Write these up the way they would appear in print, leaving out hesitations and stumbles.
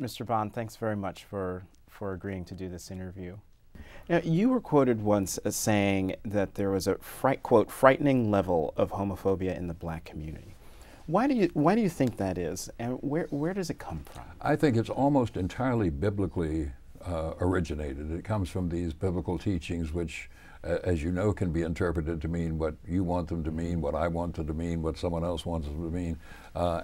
Mr. Bond, thanks very much for agreeing to do this interview. Now, you were quoted once as saying that there was a quote, frightening level of homophobia in the black community. Why do you think that is, and where does it come from? I think it's almost entirely biblically originated. It comes from these biblical teachings which, as you know, can be interpreted to mean what you want them to mean, what I want them to mean, what someone else wants them to mean.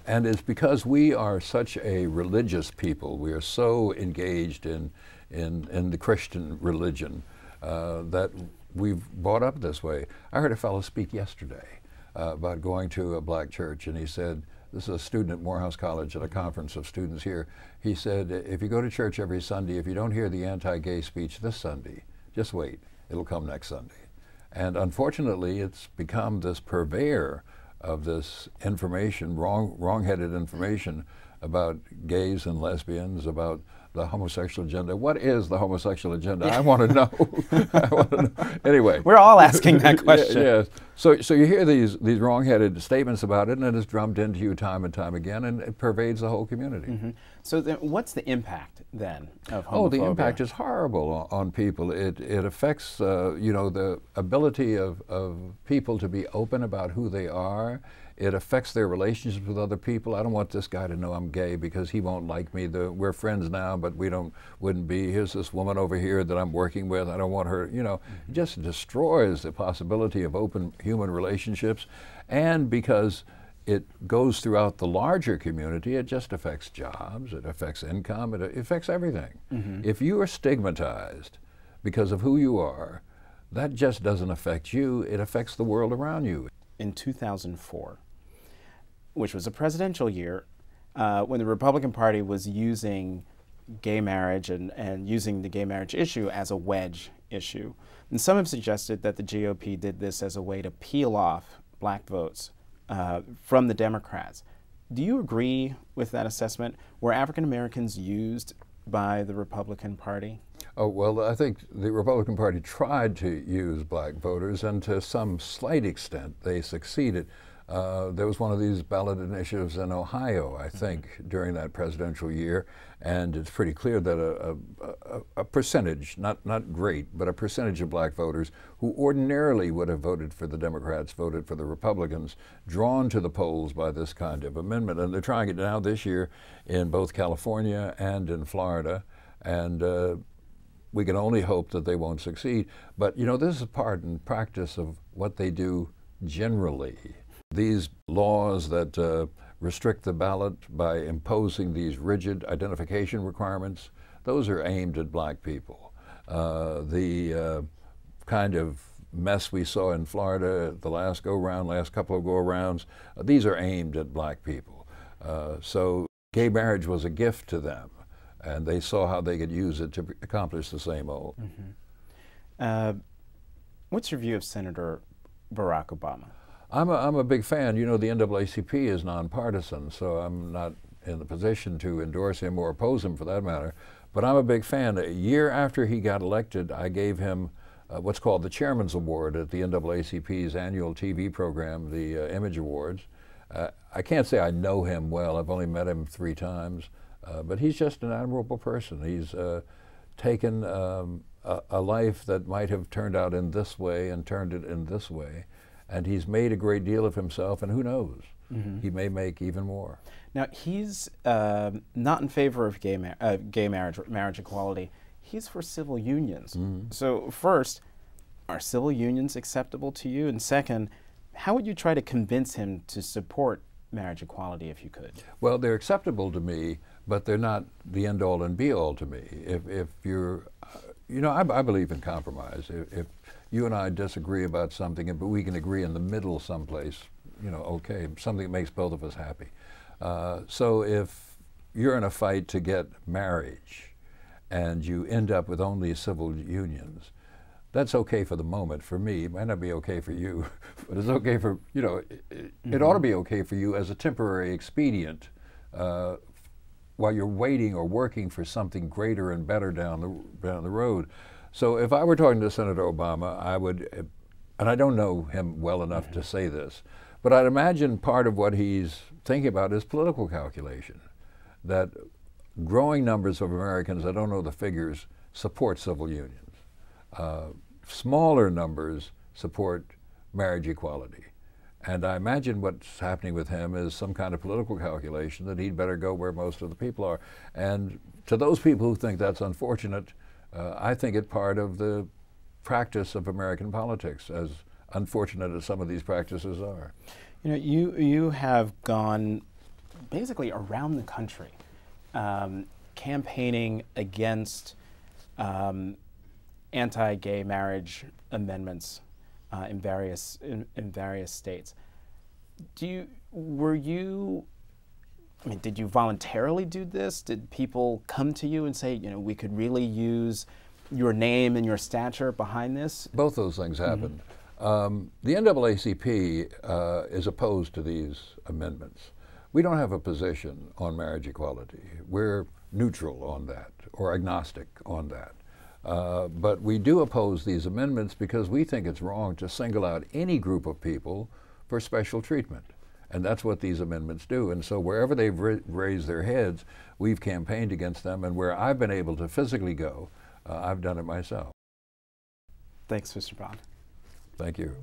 And it's because we are such a religious people, we are so engaged in the Christian religion that we've brought up this way. I heard a fellow speak yesterday about going to a black church, and he said, this is a student at Morehouse College at a conference of students here. He said, if you go to church every Sunday, if you don't hear the anti-gay speech this Sunday, just wait, it'll come next Sunday. And unfortunately, it's become this purveyor of this information, wrong-headed information about gays and lesbians, about the homosexual agenda. What is the homosexual agenda? I want to know. I want to know. Anyway. We're all asking that question. Yes. So you hear these wrong-headed statements about it, and it is drummed into you time and time again, and it pervades the whole community. Mm-hmm. So then what's the impact then of homophobia? Oh, the impact is horrible on people. It affects you know, the ability of people to be open about who they are. It affects their relationships with other people. I don't want this guy to know I'm gay because he won't like me. We're friends now, but wouldn't be. Here's this woman over here that I'm working with. I don't want her, you know. It just destroys the possibility of open human relationships. And because it goes throughout the larger community, it just affects jobs, it affects income, it affects everything. Mm-hmm. If you are stigmatized because of who you are, that just doesn't affect you, it affects the world around you. In 2004, which was a presidential year, when the Republican Party was using gay marriage and using the gay marriage issue as a wedge issue. And some have suggested that the GOP did this as a way to peel off black votes from the Democrats. Do you agree with that assessment? Were African Americans used by the Republican Party? Oh, well, I think the Republican Party tried to use black voters, and to some slight extent they succeeded. There was one of these ballot initiatives in Ohio, I think, during that presidential year, and it's pretty clear that a percentage, not great, but a percentage of black voters who ordinarily would have voted for the Democrats voted for the Republicans, drawn to the polls by this kind of amendment. And they're trying it now this year in both California and in Florida, and we can only hope that they won't succeed. But, you know, this is part and practice of what they do generally. These laws that restrict the ballot by imposing these rigid identification requirements, those are aimed at black people. The kind of mess we saw in Florida at the last go-round, last couple of go-arounds, these are aimed at black people. So gay marriage was a gift to them, and they saw how they could use it to accomplish the same goal. Mm-hmm. What's your view of Senator Barack Obama? I'm a big fan. You know, the NAACP is nonpartisan, so I'm not in the position to endorse him or oppose him for that matter. But I'm a big fan. A year after he got elected, I gave him what's called the Chairman's Award at the NAACP's annual TV program, the Image Awards. I can't say I know him well. I've only met him 3 times. But he's just an admirable person. He's taken a life that might have turned out in this way and turned it in this way. And he's made a great deal of himself, and who knows, he may make even more. Now, he's not in favor of gay marriage equality. He's for civil unions. So first, are civil unions acceptable to you? And second, how would you try to convince him to support marriage equality if you could? Well, they're acceptable to me, but they're not the end-all and be-all to me. If you're, you know, I believe in compromise. If you and I disagree about something, but we can agree in the middle someplace, you know, okay, something that makes both of us happy. So if you're in a fight to get marriage and you end up with only civil unions, that's okay for the moment. For me, it might not be okay for you, but it's okay for, you know, it ought to be okay for you as a temporary expedient while you're waiting or working for something greater and better down the road. So if I were talking to Senator Obama, I would, and I don't know him well enough to say this, but I'd imagine part of what he's thinking about is political calculation. That growing numbers of Americans, I don't know the figures, support civil unions. Smaller numbers support marriage equality. And I imagine what's happening with him is some kind of political calculation that he'd better go where most of the people are. And to those people who think that's unfortunate, I think it's part of the practice of American politics, as unfortunate as some of these practices are. You know, you have gone basically around the country campaigning against anti-gay marriage amendments in various states. Were you? I mean, did you voluntarily do this? Did people come to you and say, you know, we could really use your name and your stature behind this? Both those things happened. The NAACP is opposed to these amendments. We don't have a position on marriage equality. We're neutral on that, or agnostic on that. But we do oppose these amendments because we think it's wrong to single out any group of people for special treatment. And that's what these amendments do. And so wherever they've raised their heads, we've campaigned against them. And where I've been able to physically go, I've done it myself. Thanks, Mr. Bond. Thank you.